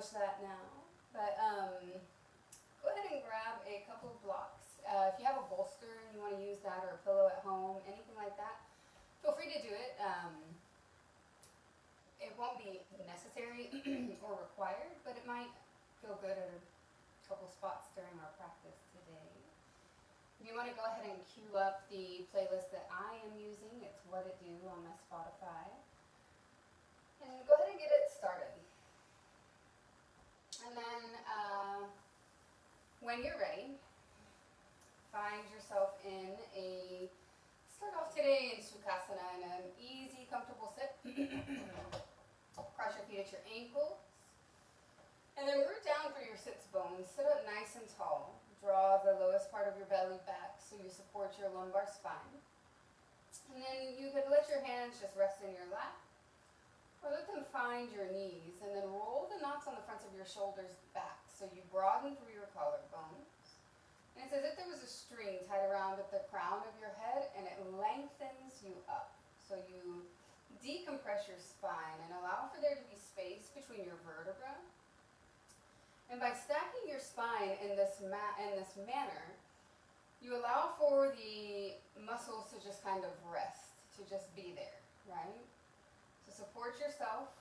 establish that now. But go ahead and grab a couple of blocks. If you have a bolster and you want to use that, or a pillow at home, anything like that, feel free to do it. It won't be necessary or required, but it might feel good at a couple spots during our practice today. If you want to go ahead and cue up the playlist that I am using, it's What It Do on my Spotify. And go ahead and get it started. And then when you're ready, find yourself in start off today in Sukhasana, in an easy, comfortable sit. Cross your feet at your ankles. And then root down through your sits bones. Sit up nice and tall. Draw the lowest part of your belly back so you support your lumbar spine. And then you could let your hands just rest in your lap, or let them find your knees, and then roll the knots on the fronts of your shoulders back so you broaden through your collarbones. And it's as if there was a string tied around at the crown of your head, and it lengthens you up. So you decompress your spine and allow for there to be space between your vertebrae. And by stacking your spine in this manner, you allow for the muscles to just kind of rest, to just be there, right? So support yourself.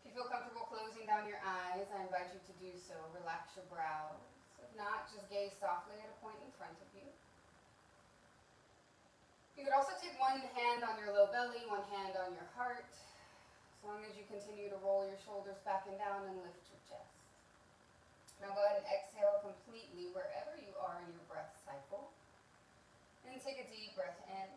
If you feel comfortable closing down your eyes, I invite you to do so. Relax your brows. If not, just gaze softly at a point in front of you. You could also take one hand on your low belly, one hand on your heart, as long as you continue to roll your shoulders back and down and lift your chest. Now go ahead and exhale completely wherever you are in your breath cycle. And take a deep breath in.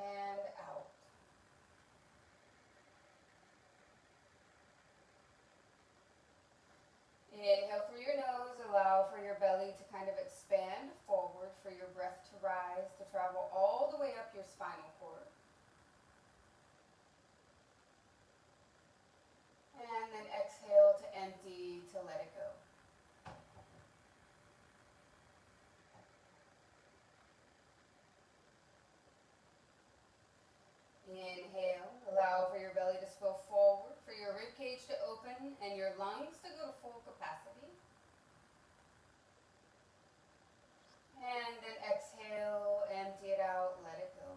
And out. Inhale through your nose, allow for your belly to kind of expand forward, for your breath to rise, to travel all the way up your spinal cord. And then exhale to empty, to let it go. Inhale, allow for your belly to spill forward, for your rib cage to open, and your lungs to go to full capacity. And then exhale, empty it out, let it go.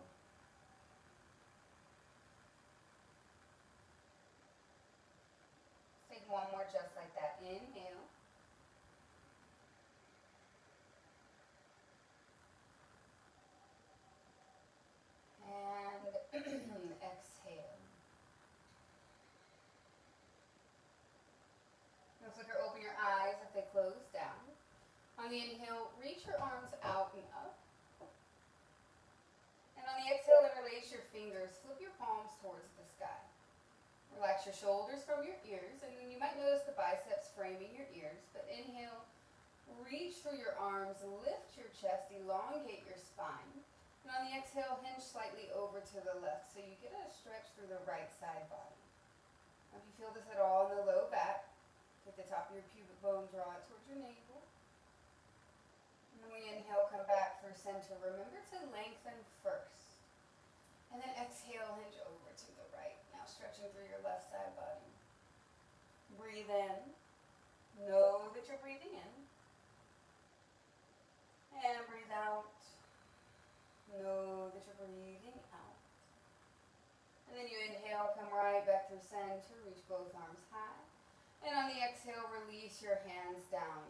Take one more just like that. Inhale. And exhale. Looks like you're open your eyes if they close down. On the inhale, reach your arms out and up. And on the exhale, then release your fingers. Flip your palms towards the sky. Relax your shoulders from your ears, and then you might notice the biceps framing your ears. But inhale, reach through your arms, lift your chest, elongate your spine. And on the exhale, hinge slightly over to the left, so you get a stretch through the right side body. Now, if you feel this at all in the low back, take the top of your pubic bone, draw it towards your navel. And then we inhale, come back through center. Remember to lengthen first. And then exhale, hinge over to the right. Now stretching through your left side body. Breathe in. Know that you're breathing in. And breathe out. Know that you're breathing out. And then you inhale, come right back through center, reach both arms high. And on the exhale, release your hands down.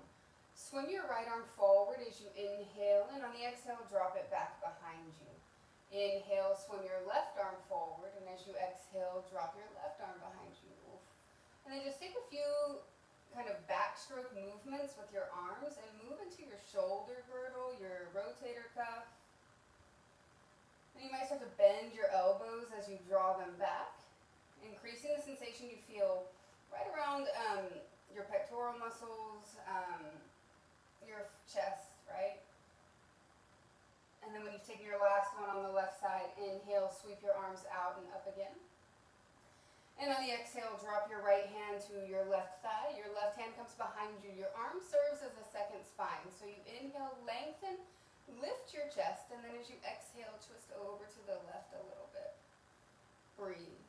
Swim your right arm forward as you inhale, and on the exhale, drop it back behind you. Inhale, swim your left arm forward, and as you exhale, drop your left arm behind you. Oof. And then just take a few kind of backstroke movements with your arms and move into your shoulder girdle, your rotator cuff. And you might start to bend your elbows as you draw them back, increasing the sensation you feel right around your pectoral muscles, your chest, right? And then when you've taken your last one on the left side, inhale, sweep your arms out and up again. And on the exhale, drop your right hand to your left thigh. Your left hand comes behind you. Your arm serves as a second spine. So you inhale, lengthen lift your chest, and then as you exhale, twist over to the left a little bit. Breathe.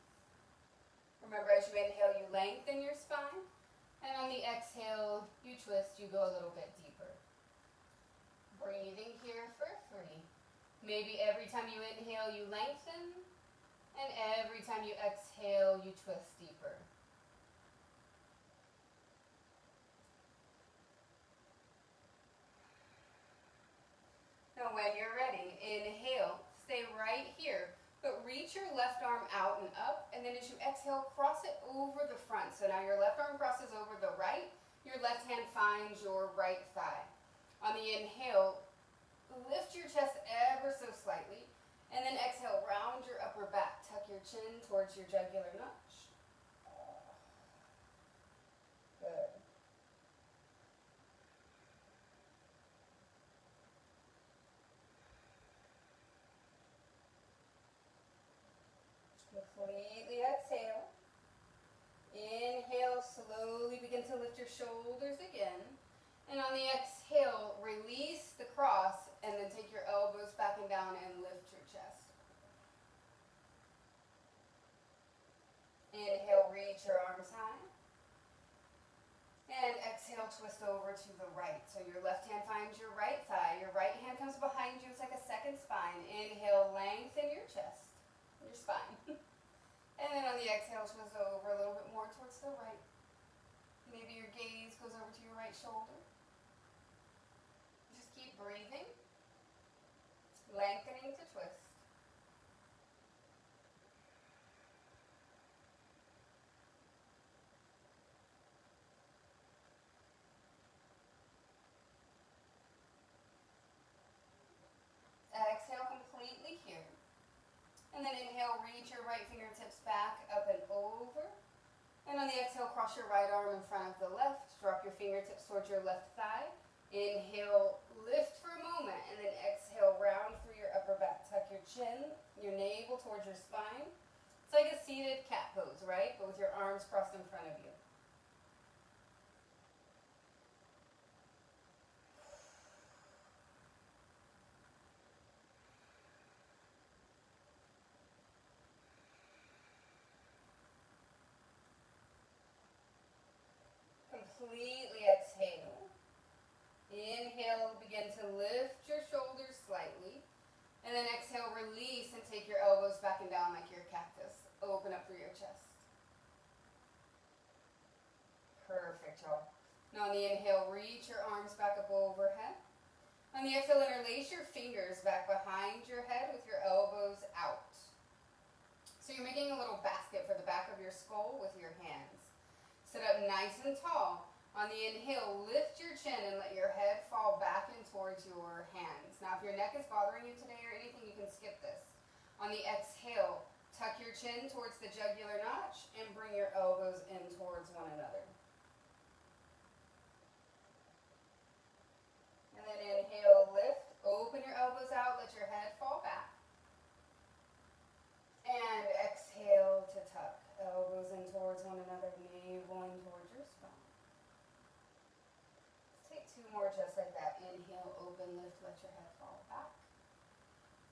Remember, as you inhale, you lengthen your spine, and on the exhale, you twist, you go a little bit deeper. Breathing here for 3. Maybe every time you inhale, you lengthen, and every time you exhale, you twist deeper. Now when you're ready, inhale, stay right here, but reach your left arm out and up, and then as you exhale, cross it over the front. So now your left arm crosses over the right, your left hand finds your right thigh. On the inhale, lift your chest ever so slightly, and then exhale, round your upper back, tuck your chin towards your jugular notch. Good. Completely exhale. Inhale, slowly begin to lift your shoulders again. And on the exhale, release the cross and then take your elbows back and down and lift your chest. Inhale, reach your arms high. And exhale, twist over to the right. So your left hand finds your right thigh. Your right hand comes behind you. It's like a second spine. Inhale, lengthen your chest, your spine. And then on the exhale, twist over a little bit more towards the right. Maybe your gaze goes over to your right shoulder. Just keep breathing, lengthening to twist. Exhale completely here. And then inhale, reach your right fingertips back, up and over. And on the exhale, cross your right arm in front of the left. Drop your fingertips towards your left thigh. Inhale, lift for a moment, and then exhale, round through your upper back. Tuck your chin, your navel towards your spine. It's like a seated cat pose, right? But with your arms crossed in front of you. Completely exhale. Inhale, begin to lift your shoulders slightly. And then exhale, release and take your elbows back and down like you're a cactus. Open up through your chest. Perfect, y'all. Now on the inhale, reach your arms back up overhead. On the exhale, interlace your fingers back behind your head with your elbows out. So you're making a little basket for the back of your skull with your hands. Sit up nice and tall. On the inhale, lift your chin and let your head fall back in towards your hands. Now if your neck is bothering you today or anything, you can skip this. On the exhale, tuck your chin towards the jugular notch and bring your elbows in towards one another. And then inhale, lift, open your elbows out, let your head fall back. And exhale to tuck, elbows in towards one another, navel in towards your spine. Let's take 2 more just like that. Inhale, open, lift, let your head fall back.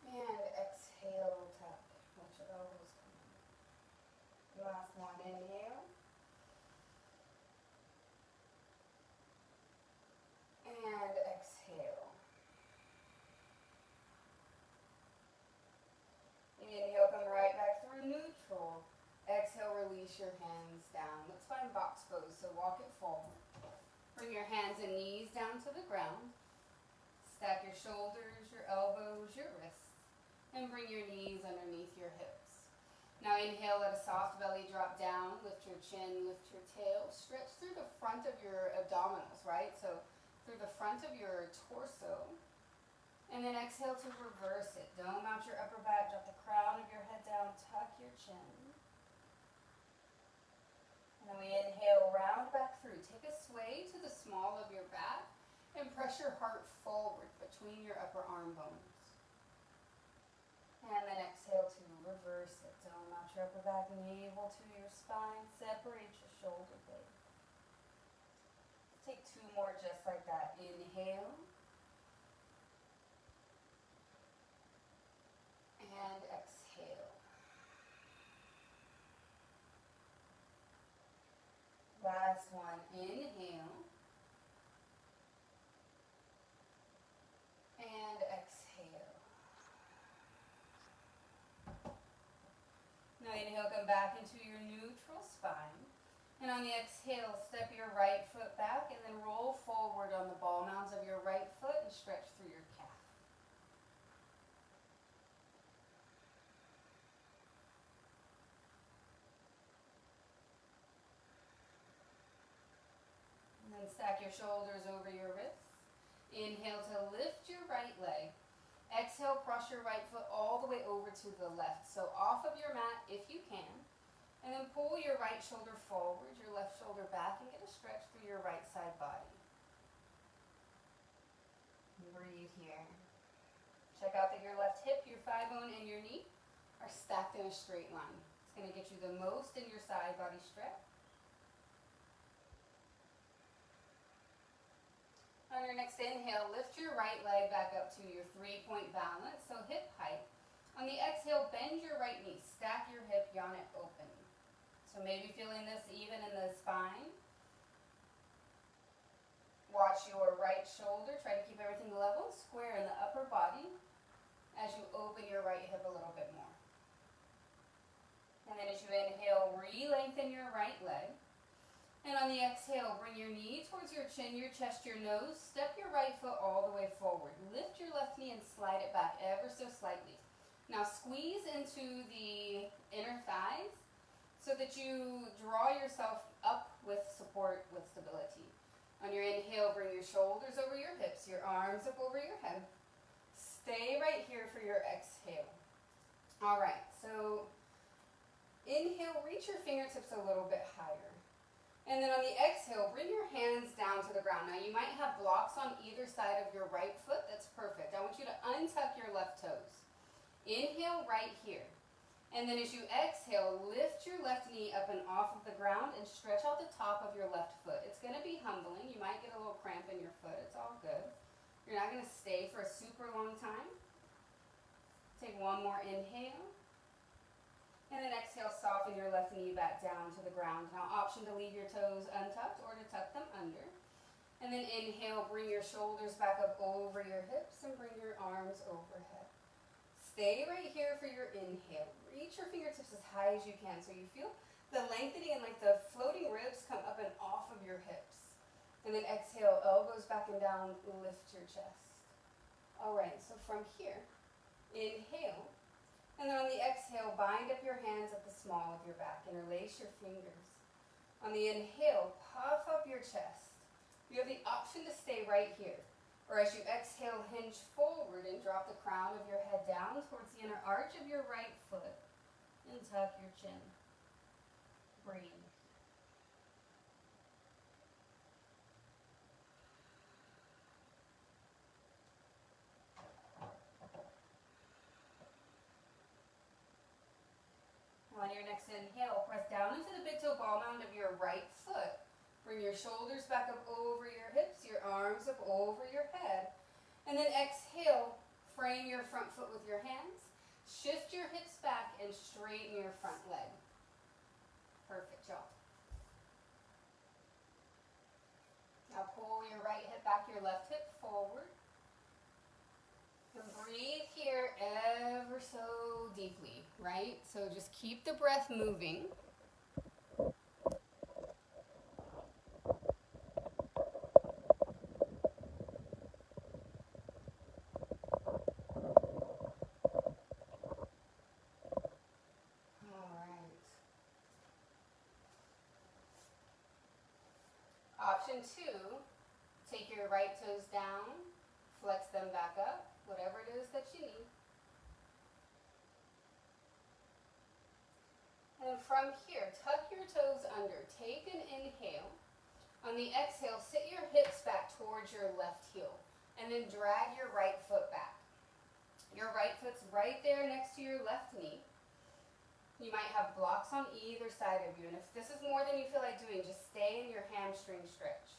And exhale, tuck, let your elbows come in. Last one, inhale. And exhale. Inhale, come right back through neutral. Exhale, release your hands down. Let's find box pose, so walk it forward. Bring your hands and knees down to the ground. Stack your shoulders, your elbows, your wrists. And bring your knees underneath your hips. Now inhale, let a soft belly drop down. Lift your chin, lift your tail. Stretch through the front of your abdominals, right? So through the front of your torso. And then exhale to reverse it. Dome out your upper back, drop the crown of your head down, tuck your chin. And then we inhale, round back through. Take a sway to the small of your back and press your heart forward between your upper arm bones. And then exhale to reverse it. Dome out your upper back, navel to your spine, separate your shoulder blades. Take 2 more just like that. Inhale. last one. Inhale. And exhale. Now inhale, come back into your neutral spine. And on the exhale, step your right foot back and then roll forward on the ball mounds of your right foot and stretch through your calf. And then stack your shoulders over your wrists. Inhale to lift your right leg. Exhale, cross your right foot all the way over to the left. So off of your mat if you can. And then pull your right shoulder forward, your left shoulder back, and get a stretch through your right side body. Breathe here. Check out that your left hip, your thigh bone, and your knee are stacked in a straight line. It's going to get you the most in your side body stretch. On your next inhale, lift your right leg back up to your 3-point balance, so hip height. On the exhale, bend your right knee, stack your hip, yawn it open. So maybe feeling this even in the spine. Watch your right shoulder, try to keep everything level, square in the upper body as you open your right hip a little bit more. And then as you inhale, re-lengthen your right leg. And on the exhale, bring your knee towards your chin, your chest, your nose. Step your right foot all the way forward. Lift your left knee and slide it back ever so slightly. Now squeeze into the inner thighs so that you draw yourself up with support, with stability. On your inhale, bring your shoulders over your hips, your arms up over your head. Stay right here for your exhale. All right, so inhale, reach your fingertips a little bit higher. And then on the exhale, bring your hands down to the ground. Now you might have blocks on either side of your right foot. That's perfect. I want you to untuck your left toes. Inhale right here. And then as you exhale, lift your left knee up and off of the ground and stretch out the top of your left foot. It's going to be humbling. You might get a little cramp in your foot. It's all good. You're not going to stay for a super long time. Take one more inhale. And then exhale, soften your left knee back down to the ground. Now option to leave your toes untucked or to tuck them under. And then inhale, bring your shoulders back up over your hips and bring your arms overhead. Stay right here for your inhale. Reach your fingertips as high as you can so you feel the lengthening and like the floating ribs come up and off of your hips. And then exhale, elbows back and down, lift your chest. All right, so from here, inhale. And then on the exhale, bind up your hands at the small of your back. Interlace your fingers. On the inhale, puff up your chest. You have the option to stay right here. Or as you exhale, hinge forward and drop the crown of your head down towards the inner arch of your right foot and tuck your chin. Breathe. On your next inhale, press down into the big toe ball mound of your right foot. Bring your shoulders back up over your hips, your arms up over your head. And then exhale, frame your front foot with your hands. Shift your hips back and straighten your front leg. Perfect, y'all. Now pull your right hip back, your left hip forward. And breathe here ever so deeply, right? So just keep the breath moving. Option 2, take your right toes down, flex them back up, whatever it is that you need. And from here, tuck your toes under. Take an inhale. On the exhale, sit your hips back towards your left heel. And then drag your right foot back. Your right foot's right there next to your left knee. You might have blocks on either side of you. And if this is more than you feel like doing, just stay in your hamstring stretch.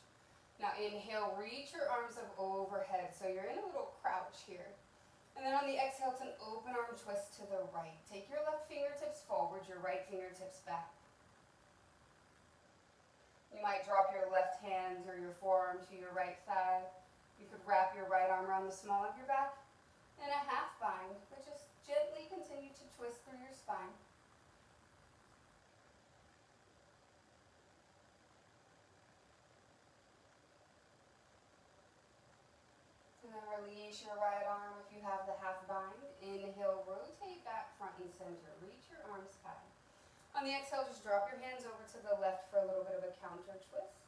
Now inhale, reach your arms up overhead. So you're in a little crouch here. And then on the exhale, it's an open arm twist to the right. Take your left fingertips forward, your right fingertips back. You might drop your left hand or your forearm to your right thigh. You could wrap your right arm around the small of your back in a half bind, but just gently continue to twist through your spine. And then release your right arm if you have the half bind. Inhale, rotate back, front and center. Reach your arms high. On the exhale, just drop your hands over to the left for a little bit of a counter twist.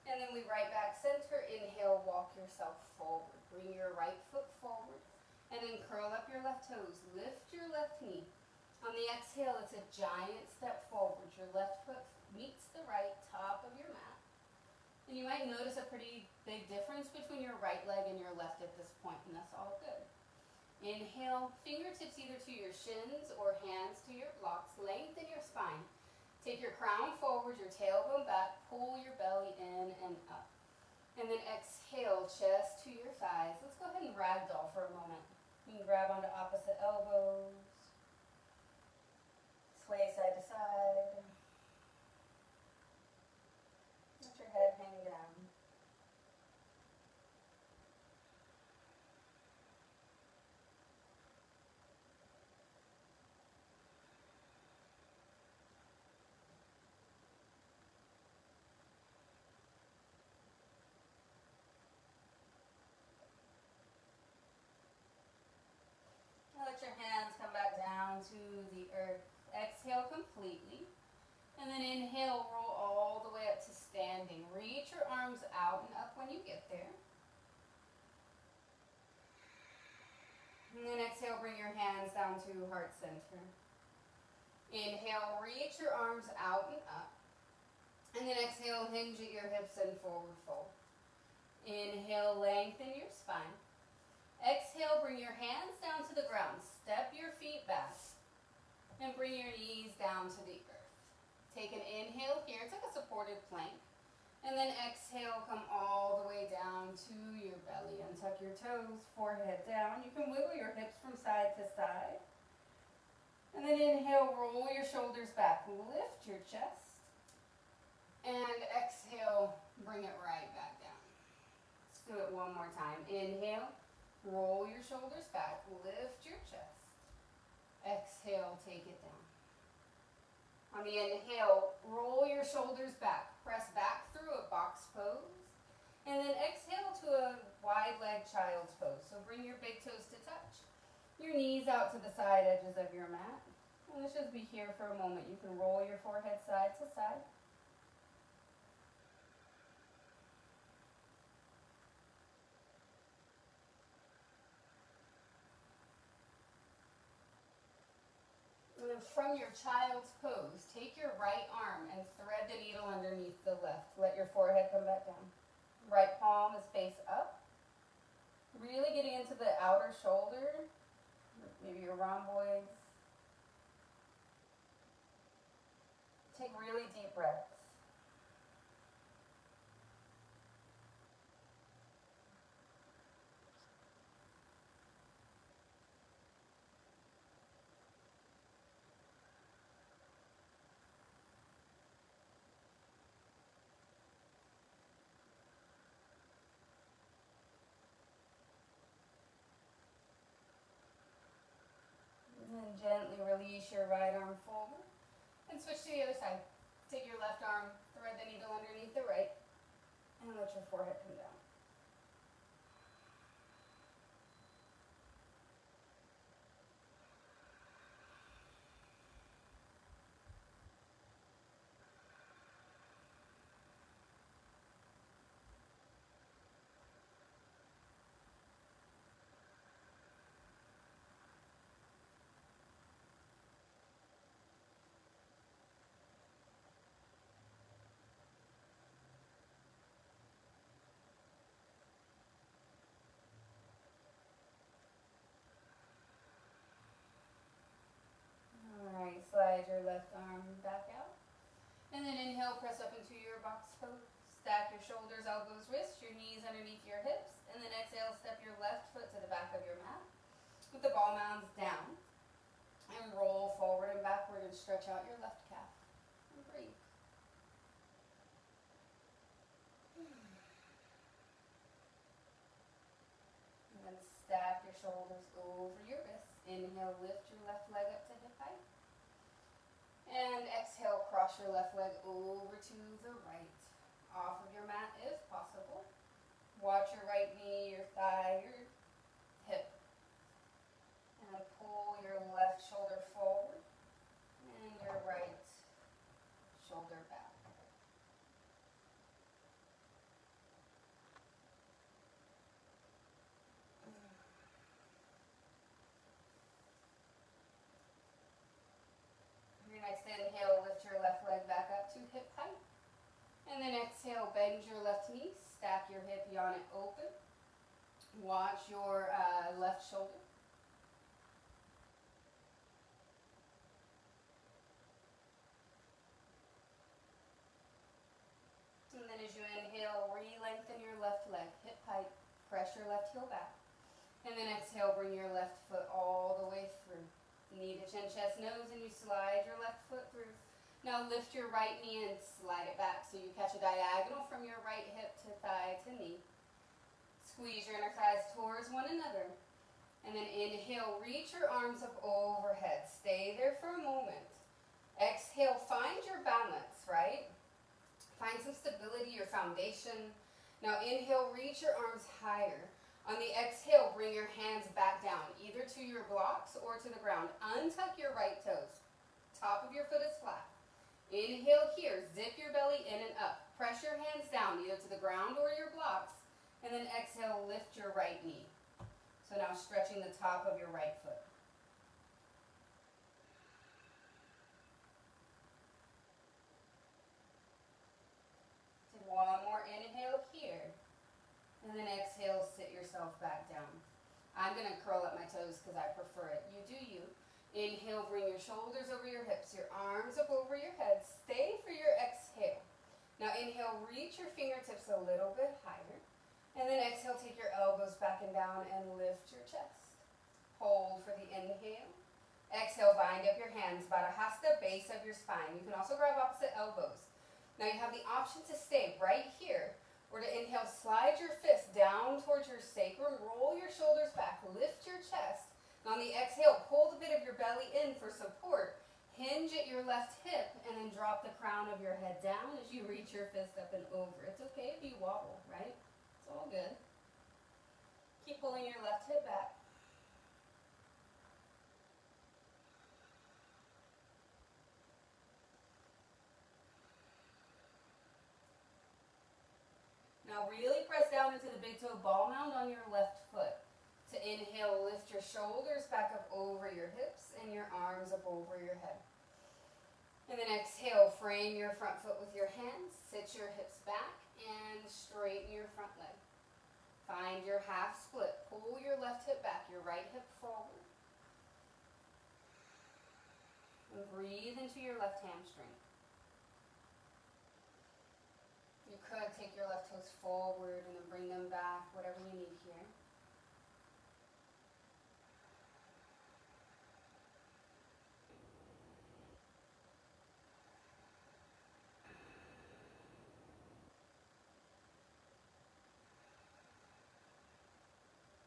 And then we right back center. Inhale, walk yourself forward. Bring your right foot forward. And then curl up your left toes. Lift your left knee. On the exhale, it's a giant step forward. Your left foot meets the right top of your mat. And you might notice a pretty big difference between your right leg and your left at this point, and that's all good. Inhale, fingertips either to your shins or hands to your blocks. Lengthen your spine. Take your crown forward, your tailbone back, pull your belly in and up. And then exhale, chest to your thighs. Let's go ahead and ragdoll for a moment. You can grab onto opposite elbows. Sway side to side. Let your head hang down. Now let your hands come back down to the earth. Exhale completely. And then inhale, roll all the way up to standing. Reach your arms out and up when you get there. And then exhale, bring your hands down to heart center. Inhale, reach your arms out and up. And then exhale, hinge at your hips and forward fold. Inhale, lengthen your spine. Exhale, bring your hands down to the ground. Step your feet back. And bring your knees down to the earth. Take an inhale here, it's like a supported plank. And then exhale, come all the way down to your belly. Untuck your toes, forehead down. You can wiggle your hips from side to side. And then inhale, roll your shoulders back. Lift your chest. And exhale, bring it right back down. Let's do it one more time. Inhale, roll your shoulders back. Lift your chest. Exhale, take it down. On the inhale, roll your shoulders back. Press back through a box pose. And then exhale to a wide leg child's pose. So bring your big toes to touch. Your knees out to the side edges of your mat. And let's just be here for a moment. You can roll your forehead side to side. And then from your child's pose, take your right arm and thread the needle underneath the left. Let your forehead come back down. Right palm is face up. Really getting into the outer shoulder, maybe your rhomboids. Take really deep breaths. And then gently release your right arm forward and switch to the other side. Take your left arm, thread the needle underneath the right, and let your forehead come down. Alright, slide your left arm back out. And then inhale, press up into your box pose. Stack your shoulders, elbows, wrists, your knees underneath your hips. And then exhale, step your left foot to the back of your mat with the ball mounds down. And roll forward and backward and stretch out your left calf. And breathe. inhale, lift your left leg up to hip height. And exhale, cross your left leg over to the right. Off of your mat if possible. Watch your right knee, your thigh, your hip. And pull your left shoulder forward and your right shoulder back. Your next inhale, lift your left leg back up to hip height. And then exhale, bend your left knee, stack your hip, yawn it open. Watch your left shoulder. And then as you inhale, re-lengthen your left leg, hip height, press your left heel back. And then exhale, bring your left foot all the way through. Knee to chin, chest, nose, and you slide your left foot through. Now lift your right knee and slide it back so you catch a diagonal from your right hip to thigh to knee. Squeeze your inner thighs towards one another. And then inhale, reach your arms up overhead. Stay there for a moment. Exhale, find your balance, right? Find some stability, your foundation. Now inhale, reach your arms higher. On the exhale, bring your hands back down, either to your blocks or to the ground. Untuck your right toes. Top of your foot is flat. Inhale here, zip your belly in and up. Press your hands down, either to the ground or your blocks. And then exhale, lift your right knee. So now stretching the top of your right foot. Take one more inhale here. And then exhale, sit yourself back down. I'm going to curl up my toes because I prefer it. You do you. Inhale, bring your shoulders over your hips, your arms up over your head. Stay for your exhale. Now inhale, reach your fingertips a little bit higher. And then exhale, take your elbows back and down and lift your chest. Hold for the inhale. Exhale, bind up your hands, Baddha Hasta, base of your spine. You can also grab opposite elbows. Now you have the option to stay right here, or to inhale, slide your fists down towards your sacrum, roll your shoulders back, lift your chest. And on the exhale, pull the bit of your belly in for support. Hinge at your left hip, and then drop the crown of your head down as you reach your fist up and over. It's okay if you wobble, right? It's all good. Keep pulling your left hip back. Now really press down into the big toe ball mound on your left foot. To inhale, lift your shoulders back up over your hips and your arms up over your head. And then exhale, frame your front foot with your hands, sit your hips back and straighten your front leg. Find your half split. Pull your left hip back, your right hip forward. And breathe into your left hamstring. You could take your left toes forward and then bring them back, whatever you need here.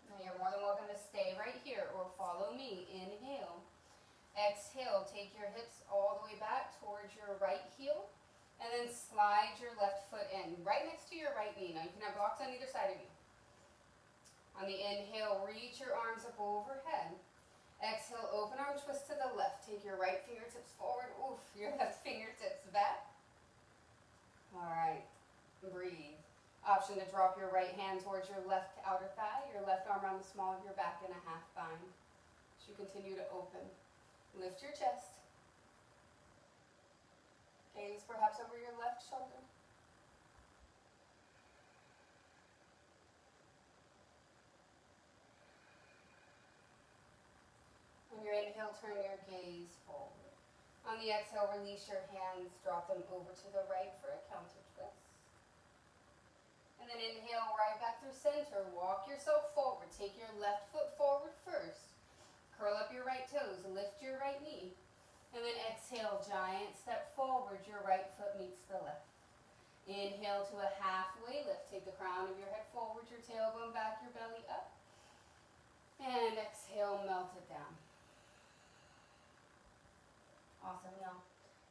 Now you're more than welcome to stay right here or follow me. Inhale. Exhale, take your hips all the way back towards your right heel. And then slide your left foot in, right next to your right knee. Now you can have blocks on either side of you. On the inhale, reach your arms up overhead. Exhale, open arm twist to the left. Take your right fingertips forward. Oof, your left fingertips back. All right, breathe. Option to drop your right hand towards your left outer thigh, your left arm around the small of your back in a half bind. As you continue to open. Lift your chest. Gaze perhaps over your left shoulder. On your inhale, turn your gaze forward. On the exhale, release your hands, drop them over to the right for a counter twist. And then inhale right back through center. Walk yourself forward. Take your left foot forward first. Curl up your right toes. Lift your right knee. And then exhale, giant step forward. Your right foot meets the left. Inhale to a halfway lift. Take the crown of your head forward, your tailbone back, your belly up. And exhale, melt it down. Awesome. Now,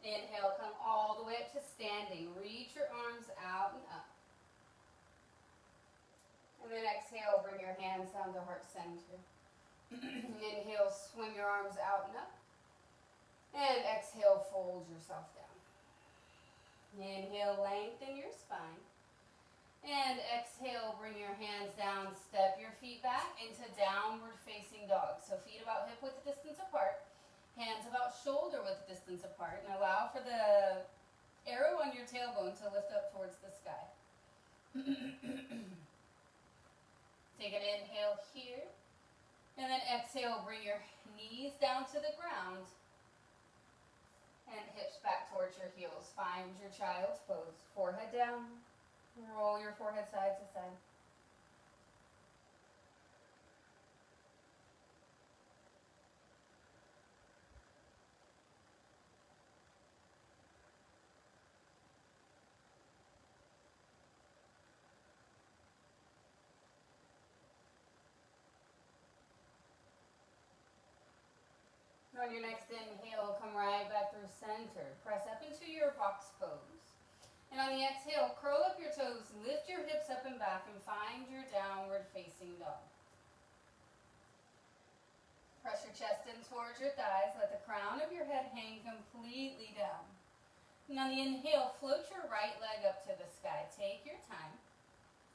inhale, come all the way up to standing. Reach your arms out and up. And then exhale, bring your hands down to heart center. Inhale, swing your arms out and up. And exhale, fold yourself down. Inhale, lengthen your spine. And exhale, bring your hands down, step your feet back into downward facing dog. So feet about hip width distance apart, hands about shoulder width distance apart, and allow for the arrow on your tailbone to lift up towards the sky. Take an inhale here, and then exhale, bring your knees down to the ground, and hips back towards your heels. Find your child's pose, forehead down. Roll your forehead side to side. On your next inhale, come right back through center. Press up into your box pose. And on the exhale, curl up your toes, lift your hips up and back, and find your downward facing dog. Press your chest in towards your thighs. Let the crown of your head hang completely down. And on the inhale, float your right leg up to the sky. Take your time.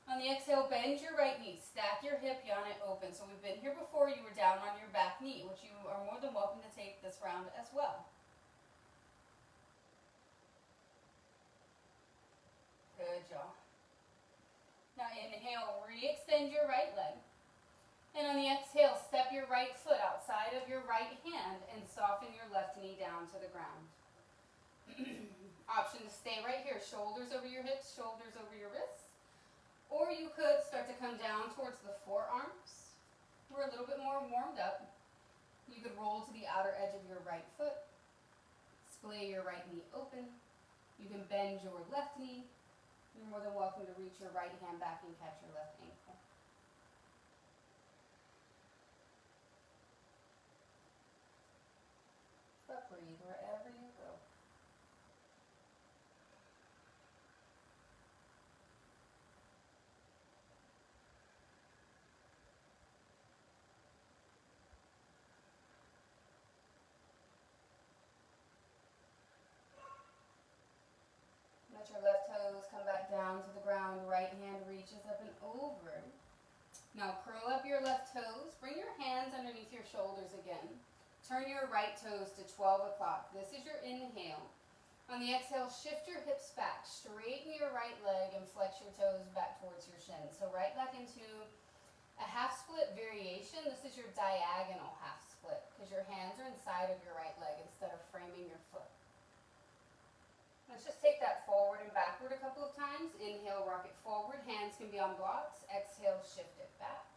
On the exhale, bend your right knee. Stack your hip, yawn it open. So we've been here before. You were down on your back knee, which you are more than welcome to take this round as well. Good job. Now inhale, re-extend your right leg. And on the exhale, step your right foot outside of your right hand and soften your left knee down to the ground. Option to stay right here, shoulders over your hips, shoulders over your wrists. Or you could start to come down towards the forearms. We're a little bit more warmed up. You could roll to the outer edge of your right foot. Splay your right knee open. You can bend your left knee. You're more than welcome to reach your right hand back and catch your left ankle. But breathe wherever you go. Let your left toes come back down to the ground. Right hand reaches up and over. Now curl up your left toes. Bring your hands underneath your shoulders again. Turn your right toes to 12 o'clock. This is your inhale. On the exhale, shift your hips back. Straighten your right leg and flex your toes back towards your shins. So right back into a half split variation. This is your diagonal half split because your hands are inside of your right leg instead of framing your foot. Let's just take that forward and backward a couple of times. Inhale, rock it forward. Hands can be on blocks. Exhale, shift it back.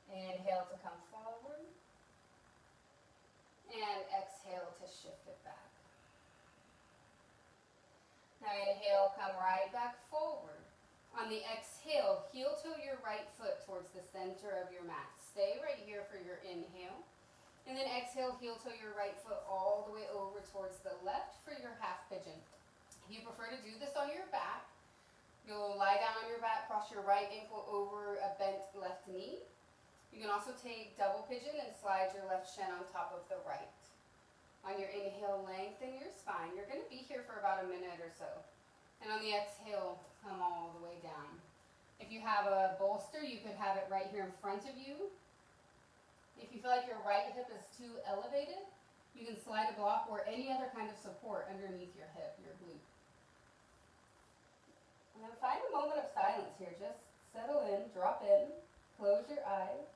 Inhale to come forward. And exhale to shift it back. Now inhale, come right back forward. On the exhale, heel toe your right foot towards the center of your mat. Stay right here for your inhale. And then exhale, heel toe your right foot all the way over towards the left for your half pigeon. If you prefer to do this on your back, you'll lie down on your back, cross your right ankle over a bent left knee. You can also take double pigeon and slide your left shin on top of the right. On your inhale, lengthen your spine. You're going to be here for about a minute or so. And on the exhale, come all the way down. If you have a bolster, you could have it right here in front of you. If you feel like your right hip is too elevated, you can slide a block or any other kind of support underneath your hip, your glute. And then find a moment of silence here. Just settle in, drop in, close your eyes.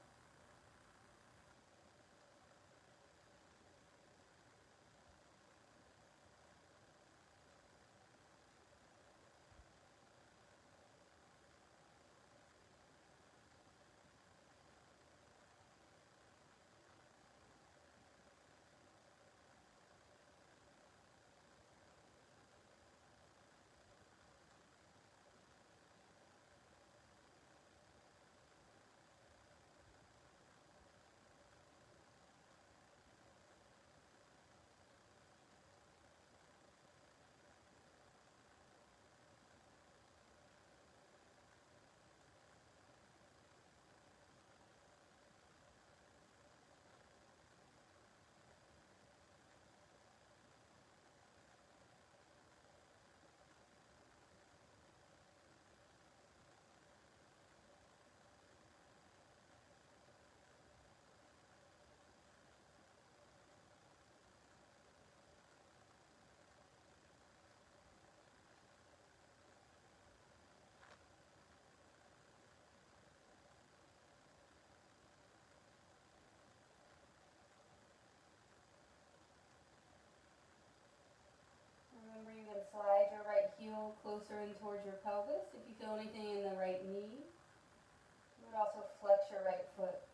heel closer in towards your pelvis. If you feel anything in the right knee, you would also flex your right foot.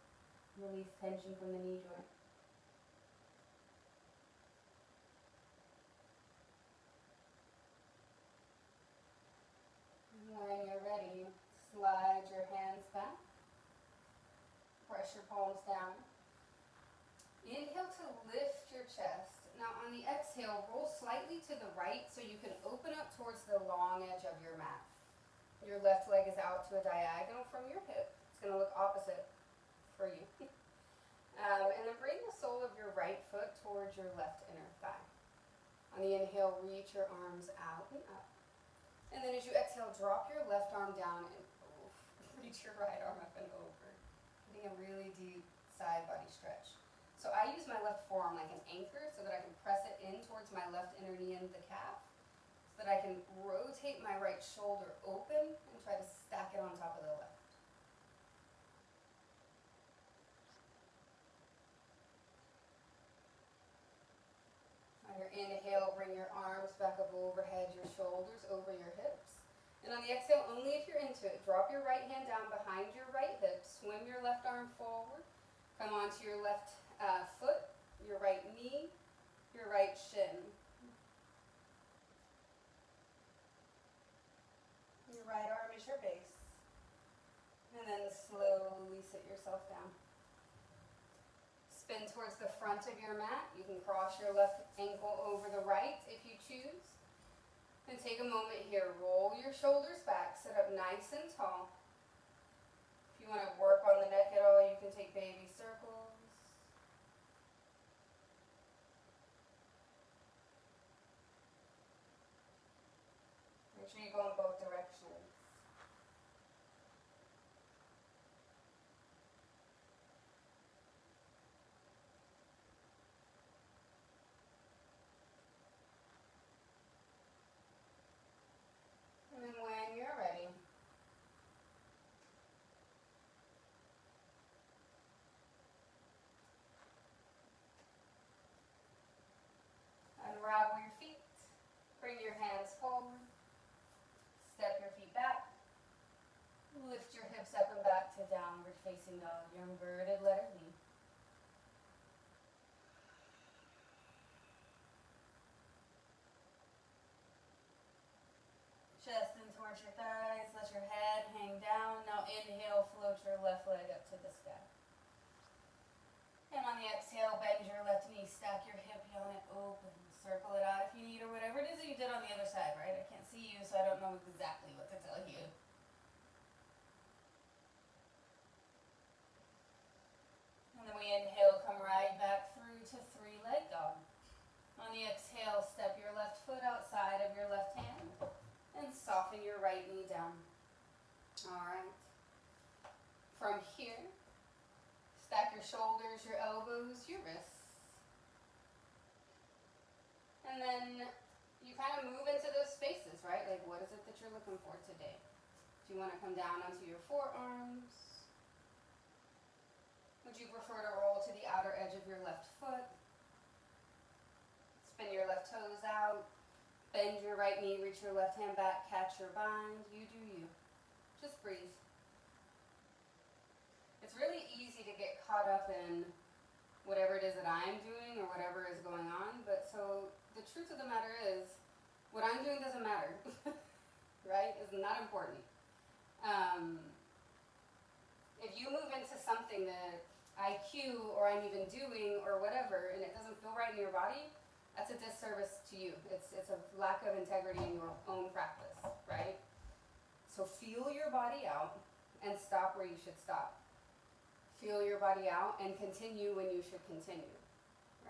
Release tension from the knee joint. When you're ready, slide your hands back. Press your palms down. Inhale to lift your chest. Now on the exhale, roll slightly to the right so you can open up towards the long edge of your mat. Your left leg is out to a diagonal from your hip. It's going to look opposite for you. And then bring the sole of your right foot towards your left inner thigh. On the inhale, reach your arms out and up. And then as you exhale, drop your left arm down and reach your right arm up and over. Getting a really deep side body stretch. So I use my left forearm like an anchor so that I can press it in towards my left inner knee and the calf, so that I can rotate my right shoulder open and try to stack it on top of the left. On your inhale, bring your arms back up overhead, your shoulders over your hips. And on the exhale, only if you're into it, drop your right hand down behind your right hip, swim your left arm forward, come onto your left foot, your right knee, your right shin. Your right arm is your base. And then slowly sit yourself down. Spin towards the front of your mat. You can cross your left ankle over the right if you choose. And take a moment here. Roll your shoulders back. Sit up nice and tall. If you want to work on the neck at all, you can take baby circles. Make sure you go in both directions. And then when you're ready, unravel your feet. Bring your hands forward. Step your feet back. Lift your hips up and back to downward facing dog, your inverted letter V. Chest in towards your thighs, let your head hang down. Now inhale, float your left leg up to the sky. And on the exhale, bend your left knee, stack your hip, yawn it open. Circle it out if you need, or whatever it is that you did on the other side, right? I can't see you, so I don't know exactly what to tell you. And then we inhale, come right back through to three-leg dog. On the exhale, step your left foot outside of your left hand and soften your right knee down. All right. From here, stack your shoulders, your elbows, your wrists. And then you kind of move into those spaces, right? Like, what is it that you're looking for today? Do you want to come down onto your forearms? Would you prefer to roll to the outer edge of your left foot? Spin your left toes out. Bend your right knee, reach your left hand back, catch your bind. You do you. Just breathe. It's really easy to get caught up in whatever it is that I'm doing or whatever is going on, but so the truth of the matter is, what I'm doing doesn't matter, right? It's not important. If you move into something that I cue or I'm even doing or whatever, and it doesn't feel right in your body, that's a disservice to you. It's a lack of integrity in your own practice, right? So feel your body out and stop where you should stop. Feel your body out and continue when you should continue,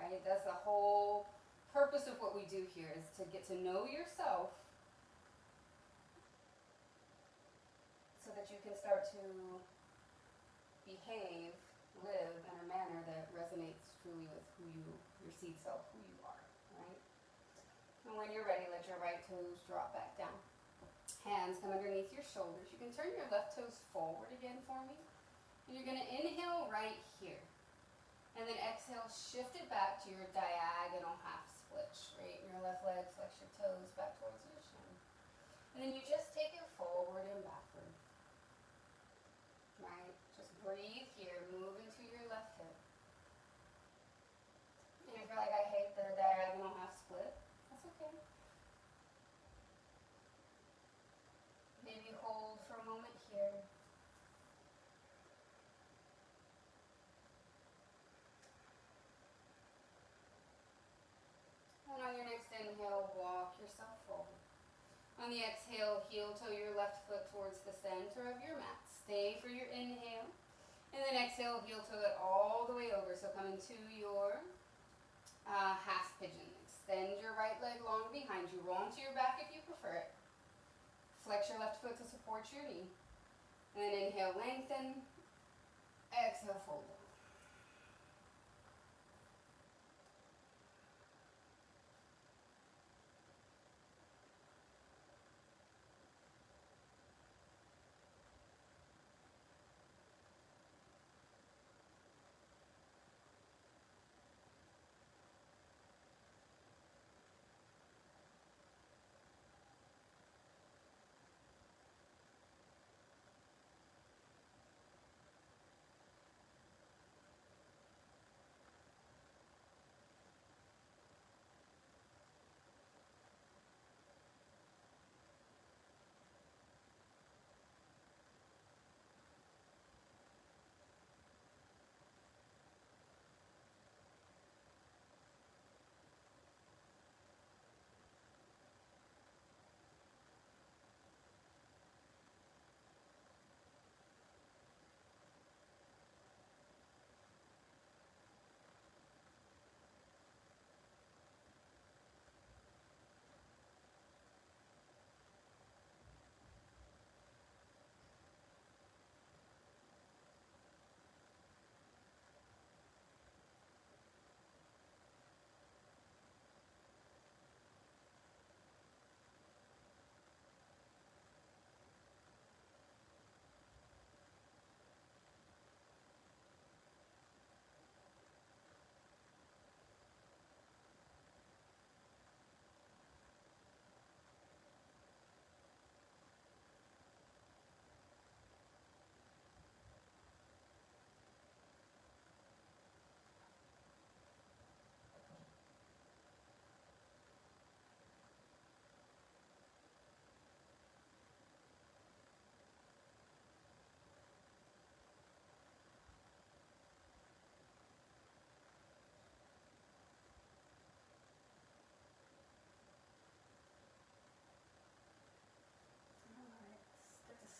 right? That's the whole purpose of what we do here, is to get to know yourself so that you can start to behave, live in a manner that resonates truly with your seed self, who you are, right? And when you're ready, let your right toes drop back down. Hands come underneath your shoulders. You can turn your left toes forward again for me. And you're going to inhale right here. And then exhale, shift it back to your diagonal half split. Straighten your left leg, flex your toes back towards your shin. And then you just take it forward and backward. Right? Just breathe here. Move into your left hip. And if you're like, I hate the diagonal half split, that's okay. Maybe hold for a moment here. And on your next inhale, walk yourself forward. On the exhale, heel toe your left foot towards the center of your mat. Stay for your inhale. And then exhale, heel toe it all the way over. So come into your half pigeon. Extend your right leg long behind you. Roll onto your back if you prefer it. Flex your left foot to support your knee. And then inhale, lengthen. Exhale, fold down.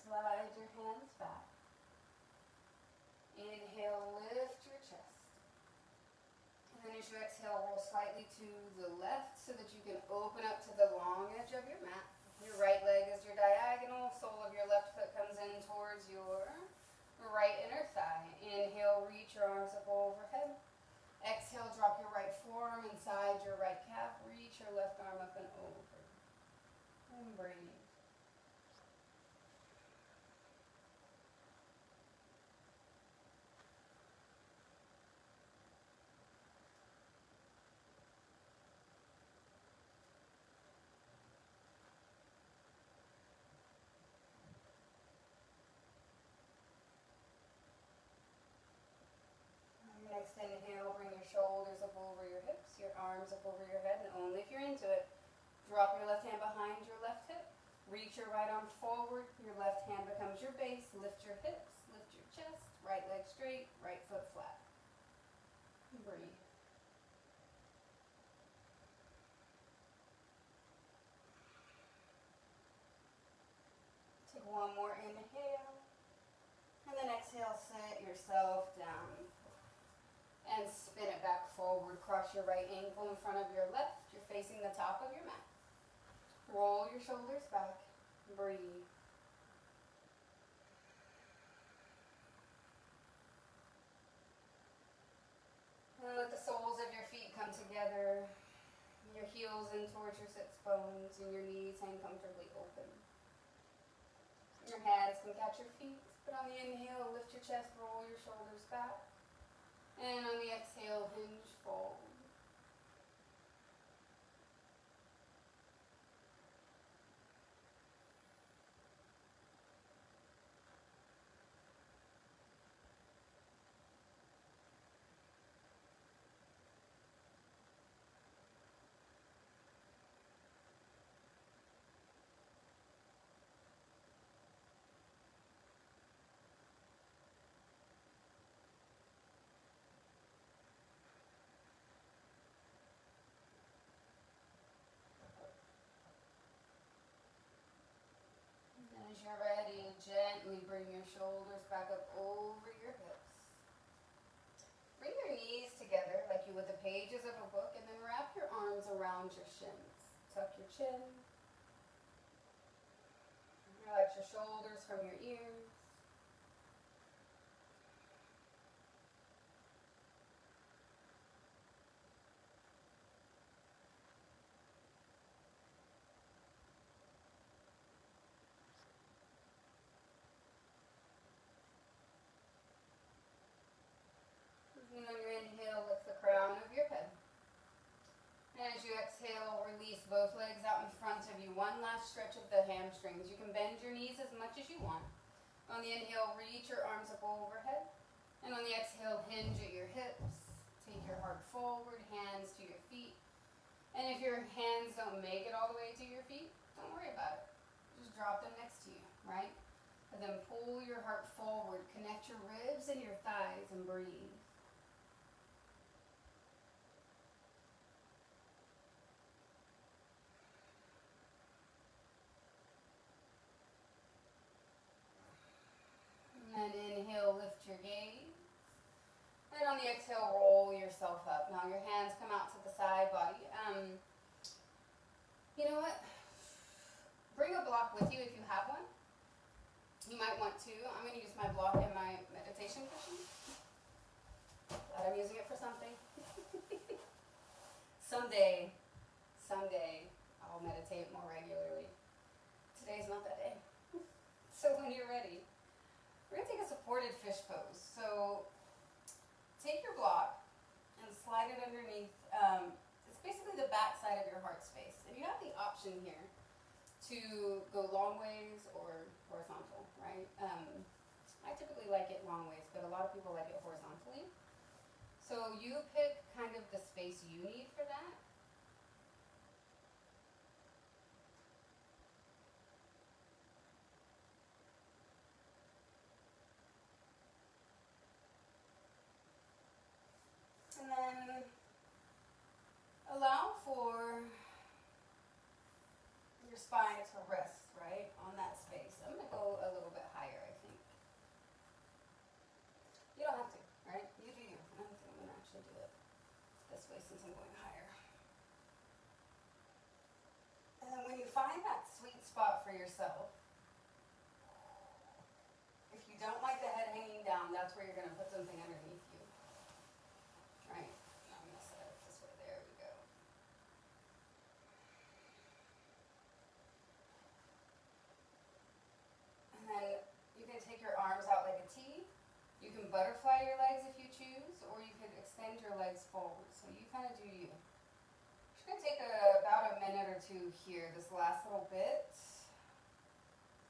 Slide your hands back. Inhale, lift your chest. And then as you exhale, roll slightly to the left so that you can open up to the long edge of your mat. Your right leg is your diagonal. Sole of your left foot comes in towards your right inner thigh. Inhale, reach your arms up overhead. Exhale, drop your right forearm inside your right calf. Reach your left arm up and over. And breathe. Next inhale, bring your shoulders up over your hips, your arms up over your head, and only if you're into it, drop your left hand behind your left hip. Reach your right arm forward, your left hand becomes your base. Lift your hips, lift your chest, right leg straight, right foot flat. Breathe. Take one more inhale, and then exhale, set yourself down. And spin it back forward. Cross your right ankle in front of your left. You're facing the top of your mat. Roll your shoulders back. Breathe. And let the soles of your feet come together. Your heels in towards your sits bones and your knees hang comfortably open. Your hands can catch your feet, but on the inhale, lift your chest, roll your shoulders back. And on the exhale, hinge, fold. pages of a book, and then wrap your arms around your shins. Tuck your chin. Relax your shoulders from your ears. And on your inhale, lift the crown of your head. And as you exhale, release both legs out in front of you. One last stretch of the hamstrings. You can bend your knees as much as you want. On the inhale, reach your arms up overhead. And on the exhale, hinge at your hips. Take your heart forward, hands to your feet. And if your hands don't make it all the way to your feet, don't worry about it. Just drop them next to you, right? And then pull your heart forward. Connect your ribs and your thighs and breathe. And inhale, lift your gaze. And on the exhale, roll yourself up. Now your hands come out to the side body. You know what? Bring a block with you if you have one. You might want to. I'm going to use my block in my meditation cushion. Glad I'm using it for something. Someday, I'll meditate more regularly. Today's not that day. So when you're ready, we're going to take a supported fish pose. So take your block and slide it underneath. It's basically the back side of your heart space. And you have the option here to go long ways or horizontal, right? I typically like it long ways, but a lot of people like it horizontally. So you pick kind of the space you need for that. And then allow for your spine to rest, right, on that space. I'm going to go a little bit higher, I think. You don't have to, right? You do you. I don't think I'm going to actually do it this way since I'm going higher. And then when you find that sweet spot for yourself, if you don't like the head hanging down, that's where you're going to put something underneath you. Right? I'm going to set it this way. There we go. And then you can take your arms out like a T. You can butterfly your legs if you choose, or you could extend your legs forward. So you kind of do you. Just going to take about a minute or two here, this last little bit.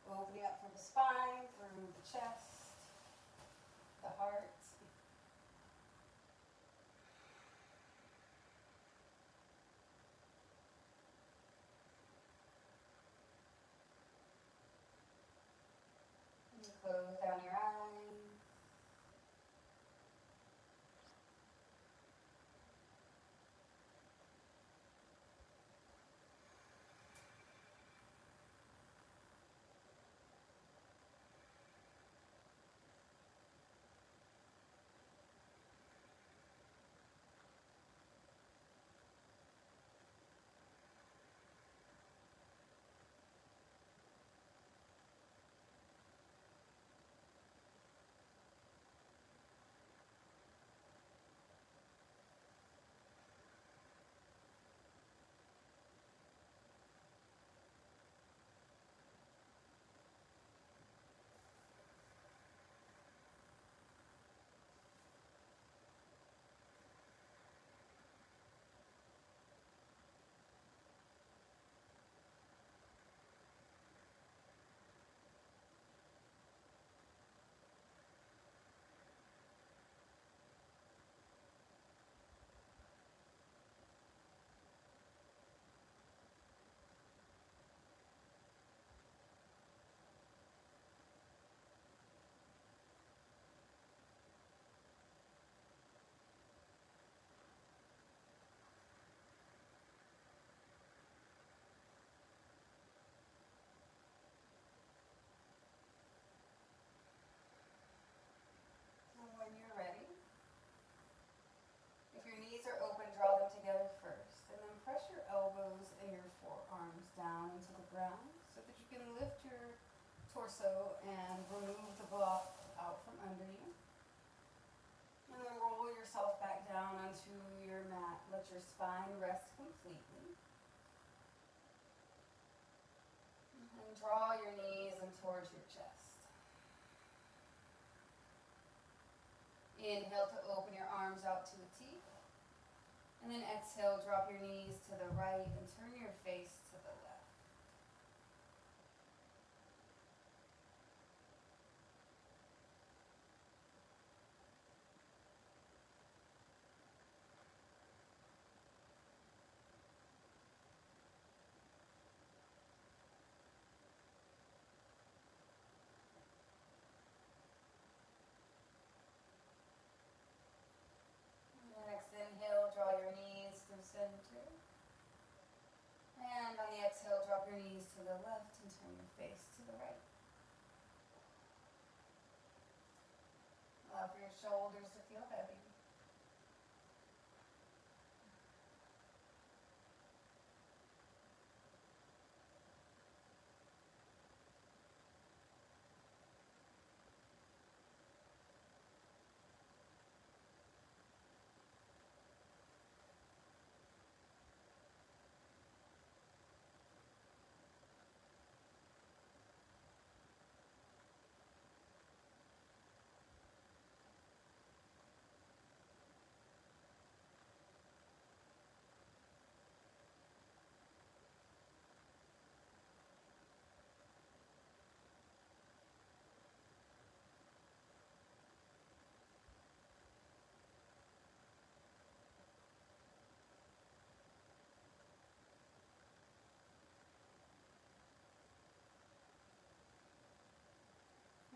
Opening up from the spine, through the chest, the heart. And close down your eyes. around so that you can lift your torso and remove the block out from under you. And then roll yourself back down onto your mat. Let your spine rest completely. And draw your knees in towards your chest. Inhale to open your arms out to a T. And then exhale, drop your knees to the right and turn your face to the left. And the next inhale, draw your knees through center. And on the exhale, drop your knees to the left and turn your face to the right. Allow for your shoulders to feel heavy.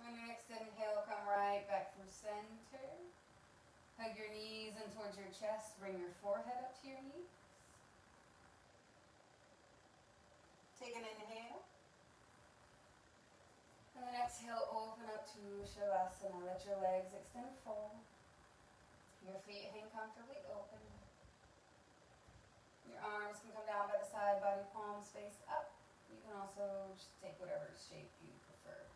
On your next inhale, come right back through center. Hug your knees in towards your chest. Bring your forehead up to your knees. Take an inhale. And then exhale, open up to Shavasana. Let your legs extend forward. Your feet hang comfortably open. Your arms can come down by the side, body palms face up. You can also just take whatever shape you prefer.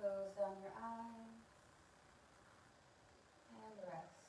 Close down your eyes and rest.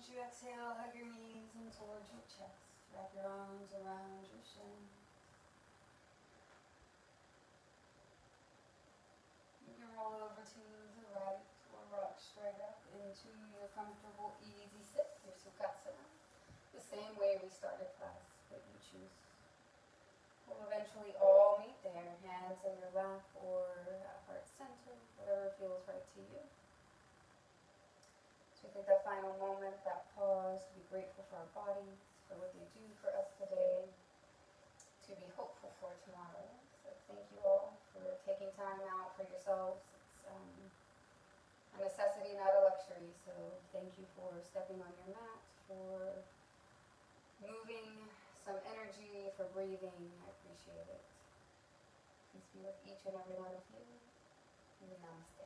you exhale, hug your knees in towards your chest. Wrap your arms around your shins. You can roll over to the right or rock straight up into your comfortable, easy sit, your Sukhasana. The same way we started class, but you choose. We'll eventually all meet there, hands in your lap or at heart center, whatever feels right to you. So we take that final moment, that pause, to be grateful for our bodies, for what they do for us today, to be hopeful for tomorrow. So thank you all for taking time out for yourselves. It's a necessity, not a luxury. So thank you for stepping on your mat, for moving some energy, for breathing. I appreciate it. Peace be with each and every one of you. And namaste.